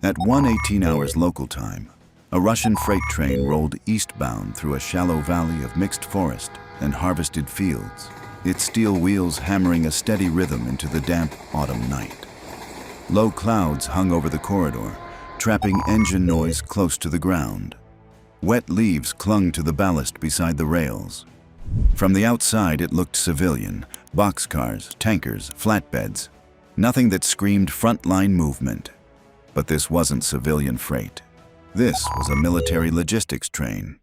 At 1:18 hours local time, a Russian freight train rolled eastbound through a shallow valley of mixed forest and harvested fields, its steel wheels hammering a steady rhythm into the damp autumn night. Low clouds hung over the corridor, trapping engine noise close to the ground. Wet leaves clung to the ballast beside the rails. From the outside, it looked civilian: boxcars, tankers, flatbeds. Nothing that screamed frontline movement. But this wasn't civilian freight. This was a military logistics train.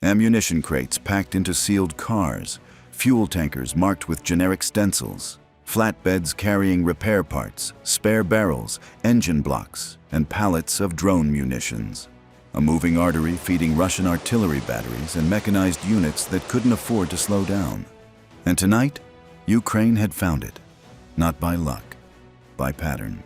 Ammunition crates packed into sealed cars, fuel tankers marked with generic stencils, flatbeds carrying repair parts, spare barrels, engine blocks, and pallets of drone munitions. A moving artery feeding Russian artillery batteries and mechanized units that couldn't afford to slow down. And tonight, Ukraine had found it. Not by luck, by pattern.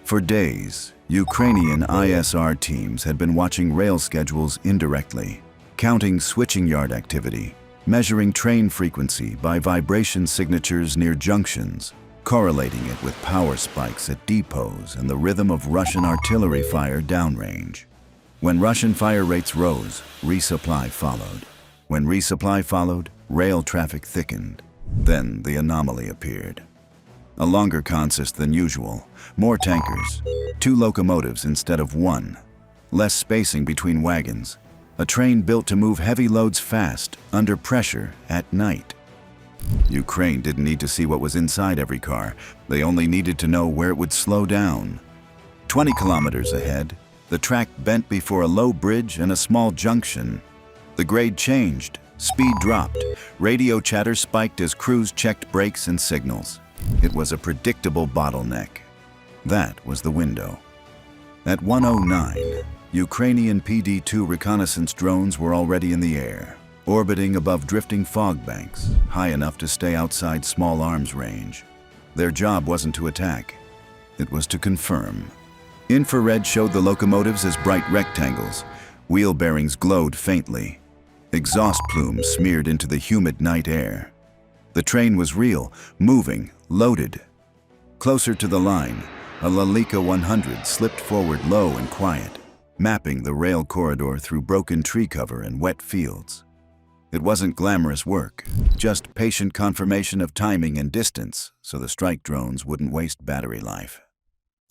For days, Ukrainian ISR teams had been watching rail schedules indirectly, counting switching yard activity, measuring train frequency by vibration signatures near junctions, correlating it with power spikes at depots and the rhythm of Russian artillery fire downrange. When Russian fire rates rose, resupply followed. When resupply followed, rail traffic thickened. Then the anomaly appeared. A longer consist than usual, more tankers, 2 locomotives instead of 1, less spacing between wagons, a train built to move heavy loads fast, under pressure, at night. Ukraine didn't need to see what was inside every car, they only needed to know where it would slow down. 20 kilometers ahead, the track bent before a low bridge and a small junction. The grade changed, speed dropped, radio chatter spiked as crews checked brakes and signals. It was a predictable bottleneck. That was the window. At 1:09, Ukrainian PD-2 reconnaissance drones were already in the air, orbiting above drifting fog banks, high enough to stay outside small arms range. Their job wasn't to attack. It was to confirm. Infrared showed the locomotives as bright rectangles. Wheel bearings glowed faintly. Exhaust plumes smeared into the humid night air. The train was real, moving, loaded. Closer to the line, a Lalika 100 slipped forward low and quiet, mapping the rail corridor through broken tree cover and wet fields. It wasn't glamorous work, just patient confirmation of timing and distance so the strike drones wouldn't waste battery life.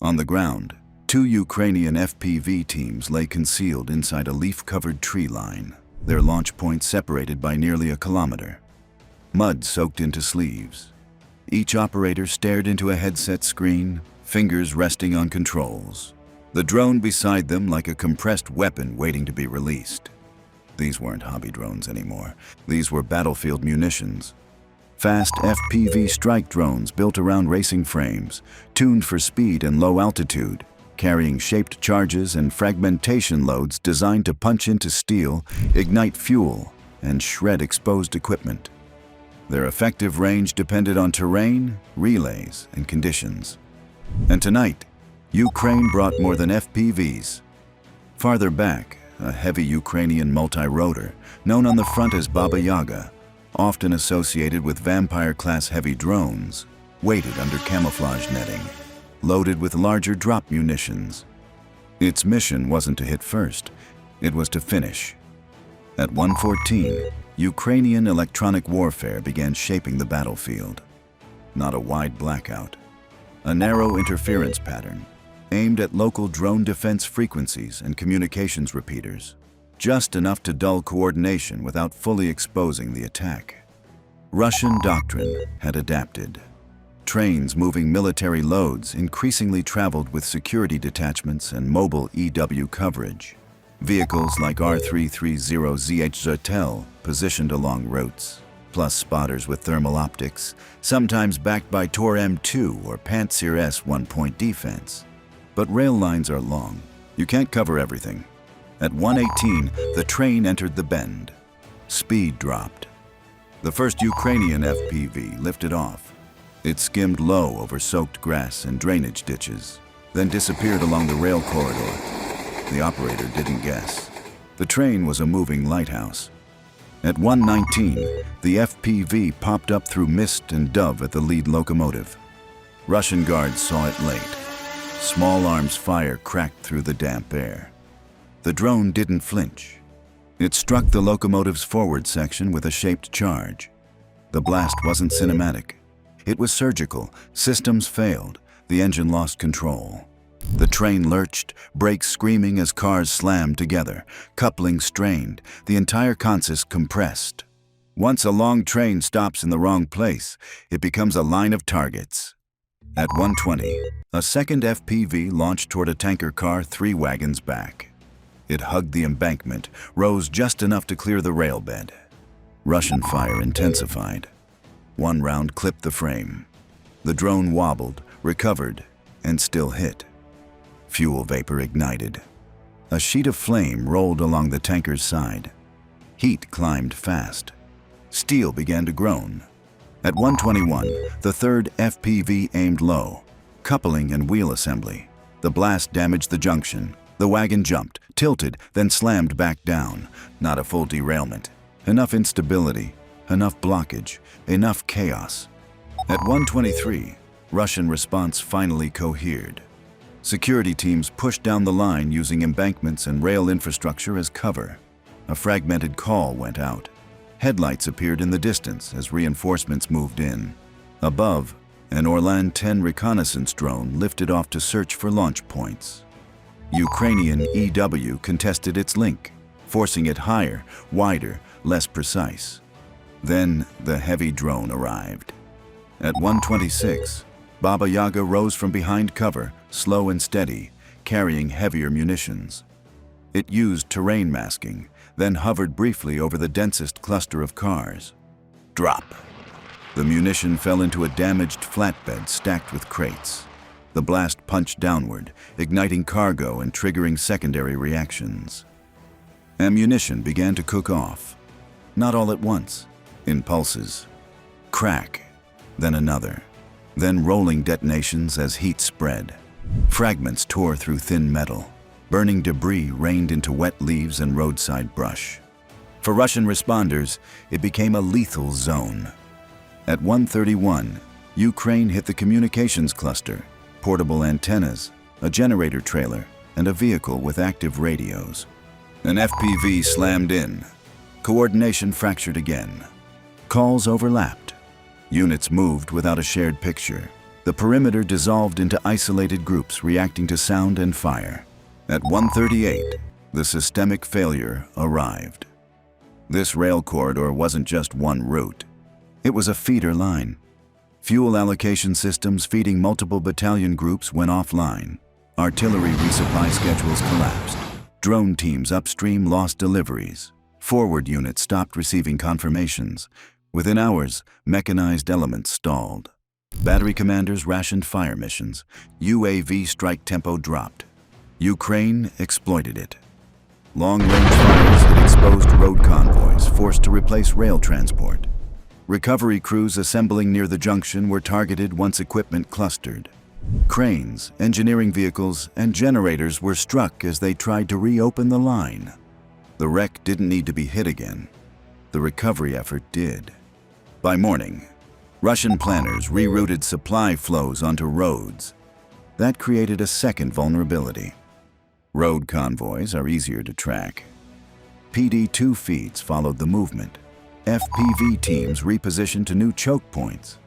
On the ground, 2 Ukrainian FPV teams lay concealed inside a leaf-covered tree line, their launch point separated by nearly a kilometer. Mud soaked into sleeves. Each operator stared into a headset screen, fingers resting on controls. The drone beside them like a compressed weapon waiting to be released. These weren't hobby drones anymore. These were battlefield munitions. Fast FPV strike drones built around racing frames, tuned for speed and low altitude, carrying shaped charges and fragmentation loads designed to punch into steel, ignite fuel, and shred exposed equipment. Their effective range depended on terrain, relays, and conditions. And tonight, Ukraine brought more than FPVs. Farther back, a heavy Ukrainian multi-rotor, known on the front as Baba Yaga, often associated with Vampire-class heavy drones, waited under camouflage netting, loaded with larger drop munitions. Its mission wasn't to hit first, it was to finish. At 1:14, Ukrainian electronic warfare began shaping the battlefield. Not a wide blackout. A narrow interference pattern, aimed at local drone defense frequencies and communications repeaters, just enough to dull coordination without fully exposing the attack. Russian doctrine had adapted. Trains moving military loads increasingly traveled with security detachments and mobile EW coverage. Vehicles like R330ZH Zertel positioned along routes, plus spotters with thermal optics, sometimes backed by Tor M2 or Pantsir S one-point defense. But rail lines are long. You can't cover everything. At 1:18, the train entered the bend. Speed dropped. The first Ukrainian FPV lifted off. It skimmed low over soaked grass and drainage ditches, then disappeared along the rail corridor. The operator didn't guess. The train was a moving lighthouse. At 1:19, the FPV popped up through mist and dove at the lead locomotive. Russian guards saw it late. Small arms fire cracked through the damp air. The drone didn't flinch. It struck the locomotive's forward section with a shaped charge. The blast wasn't cinematic. It was surgical. Systems failed. The engine lost control. The train lurched, brakes screaming as cars slammed together, coupling strained, the entire consist compressed. Once a long train stops in the wrong place, it becomes a line of targets. At 1:20, a second FPV launched toward a tanker car 3 wagons back. It hugged the embankment, rose just enough to clear the rail bed. Russian fire intensified. One round clipped the frame. The drone wobbled, recovered, and still hit. Fuel vapor ignited. A sheet of flame rolled along the tanker's side. Heat climbed fast. Steel began to groan. At 1:21, the third FPV aimed low. Coupling and wheel assembly. The blast damaged the junction. The wagon jumped, tilted, then slammed back down. Not a full derailment. Enough instability, enough blockage, enough chaos. At 1:23, Russian response finally cohered. Security teams pushed down the line using embankments and rail infrastructure as cover. A fragmented call went out. Headlights appeared in the distance as reinforcements moved in. Above, an Orlan 10 reconnaissance drone lifted off to search for launch points. Ukrainian EW contested its link, forcing it higher, wider, less precise. Then the heavy drone arrived. At 1:26, Baba Yaga rose from behind cover, slow and steady, carrying heavier munitions. It used terrain masking, then hovered briefly over the densest cluster of cars. Drop! The munition fell into a damaged flatbed stacked with crates. The blast punched downward, igniting cargo and triggering secondary reactions. Ammunition began to cook off. Not all at once, in pulses. Crack, then another. Then rolling detonations as heat spread. Fragments tore through thin metal. Burning debris rained into wet leaves and roadside brush. For Russian responders, it became a lethal zone. At 1:31, Ukraine hit the communications cluster, portable antennas, a generator trailer, and a vehicle with active radios. An FPV slammed in. Coordination fractured again. Calls overlapped. Units moved without a shared picture. The perimeter dissolved into isolated groups reacting to sound and fire. At 1:38, the systemic failure arrived. This rail corridor wasn't just one route. It was a feeder line. Fuel allocation systems feeding multiple battalion groups went offline. Artillery resupply schedules collapsed. Drone teams upstream lost deliveries. Forward units stopped receiving confirmations. Within hours, mechanized elements stalled. Battery commanders rationed fire missions. UAV strike tempo dropped. Ukraine exploited it. Long-range fires had exposed road convoys, forced to replace rail transport. Recovery crews assembling near the junction were targeted once equipment clustered. Cranes, engineering vehicles, and generators were struck as they tried to reopen the line. The wreck didn't need to be hit again. The recovery effort did. By morning, Russian planners rerouted supply flows onto roads. That created a second vulnerability. Road convoys are easier to track. PD-2 feeds followed the movement. FPV teams repositioned to new choke points.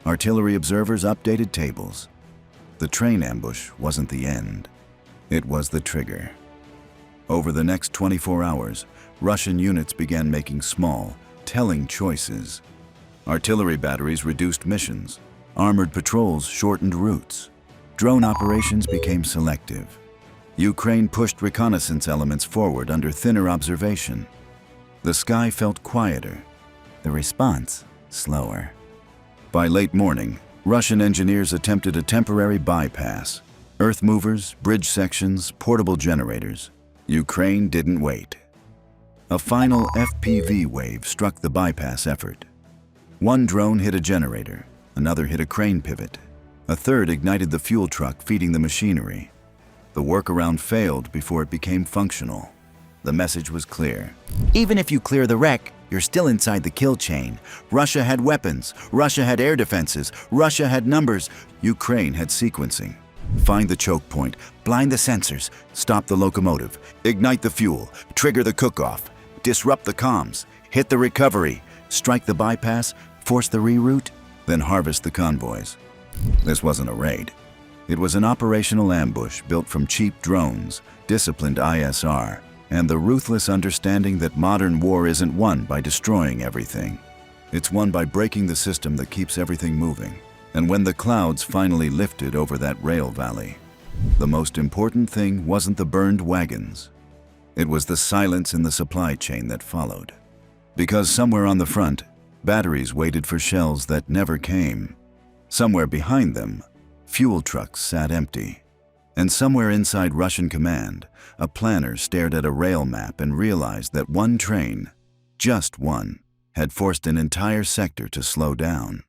Artillery observers updated tables. The train ambush wasn't the end. It was the trigger. Over the next 24 hours, Russian units began making small, telling choices. Artillery batteries reduced missions. Armored patrols shortened routes. Drone operations became selective. Ukraine pushed reconnaissance elements forward under thinner observation. The sky felt quieter. The response, slower. By late morning, Russian engineers attempted a temporary bypass. Earth movers, bridge sections, portable generators. Ukraine didn't wait. A final FPV wave struck the bypass effort. One drone hit a generator, another hit a crane pivot. A third ignited the fuel truck feeding the machinery. The workaround failed before it became functional. The message was clear. Even if you clear the wreck, you're still inside the kill chain. Russia had weapons. Russia had air defenses. Russia had numbers. Ukraine had sequencing. Find the choke point, blind the sensors, stop the locomotive, ignite the fuel, trigger the cook-off, disrupt the comms, hit the recovery, strike the bypass, force the reroute, then harvest the convoys. This wasn't a raid. It was an operational ambush built from cheap drones, disciplined ISR, and the ruthless understanding that modern war isn't won by destroying everything. It's won by breaking the system that keeps everything moving. And when the clouds finally lifted over that rail valley, the most important thing wasn't the burned wagons. It was the silence in the supply chain that followed. Because somewhere on the front, batteries waited for shells that never came. Somewhere behind them, fuel trucks sat empty. And somewhere inside Russian command, a planner stared at a rail map and realized that one train, just one, had forced an entire sector to slow down.